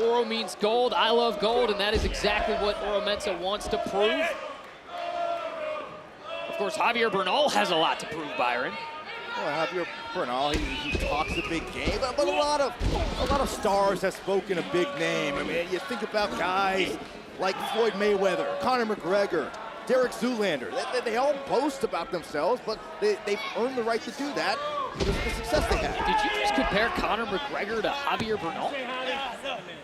Oro means gold. I love gold, and that is exactly what Oro Mensah wants to prove. Of course, Javier Bernal has a lot to prove, Byron. Well, Javier Bernal, he talks a big game, but a lot of stars have spoken a big name. I mean, you think about guys like Floyd Mayweather, Conor McGregor, Derek Zoolander. They all boast about themselves, but they've earned the right to do that because of the success they have. Did you just compare Conor McGregor to Javier Bernal?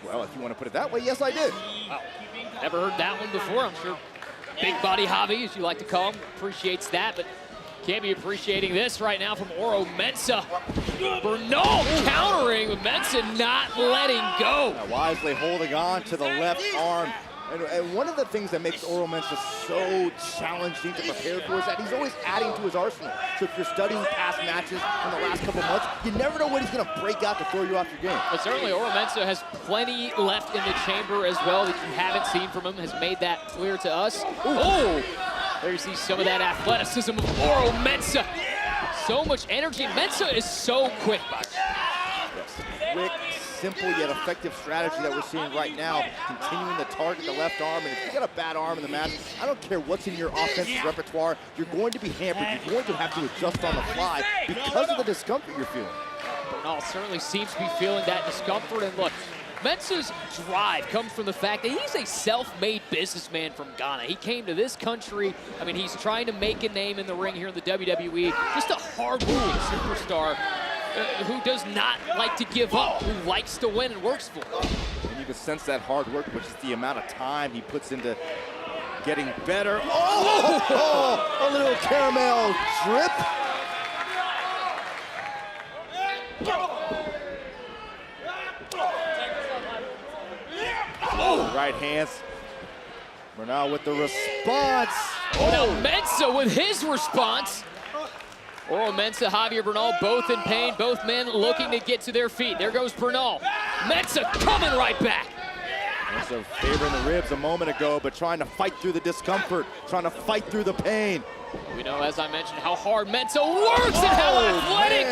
Well, if you want to put it that way, yes, I did. Wow. Never heard that one before. I'm sure Big Body Javi, as you like to call him, appreciates that, but can't be appreciating this right now from Oro Mensah. Bernal countering, with Mensah not letting go. Now, wisely holding on to the left arm. And one of the things that makes Oro Mensah so challenging to prepare for is that he's always adding to his arsenal. So if you're studying past matches in the last couple months, you never know when he's going to break out to throw you off your game. But certainly Oro Mensah has plenty left in the chamber as well that you haven't seen from him, has made that clear to us. Oh, there you see some of that athleticism of Oro Mensah. So much energy. Mensah is so quick, Buck. Yes, quick, simple yet effective strategy that we're seeing right now, continuing to target the left arm. And if you got a bad arm in the match, I don't care what's in your offensive repertoire, you're going to be hampered. You're going to have to adjust on the fly because of the discomfort you're feeling. Bernal certainly seems to be feeling that discomfort. And look, Mensah's drive comes from the fact that he's a self-made businessman from Ghana. He came to this country. I mean, he's trying to make a name in the ring here in the WWE. Just a hard-working superstar who does not like to give up, who likes to win and works for it. And you can sense that hard work, which is the amount of time he puts into getting better. Oh, a little caramel drip. Oh, right hands. Bernal with the response. Now Mensah with his response. Oro Mensah, Javier Bernal, both in pain, both men looking to get to their feet. There goes Bernal. Mensah coming right back. Mensah favoring the ribs a moment ago, but trying to fight through the discomfort, trying to fight through the pain. We know, as I mentioned, how hard Mensah works and how athletic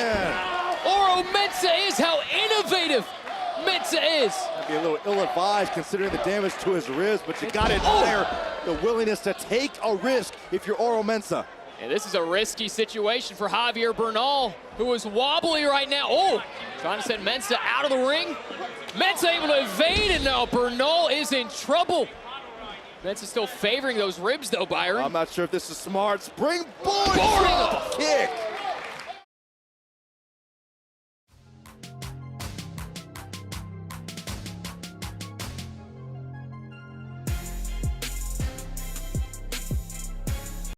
Oro Mensah is, how innovative Mensah is. Might be a little ill-advised considering the damage to his ribs, but you got to admire the willingness to take a risk if you're Oro Mensah. And this is a risky situation for Javier Bernal, who is wobbly right now. Oh, trying to send Mensah out of the ring. Mensah able to evade, and now Bernal is in trouble. Mensah still favoring those ribs, though, Byron. I'm not sure if this is smart. Springboard kick.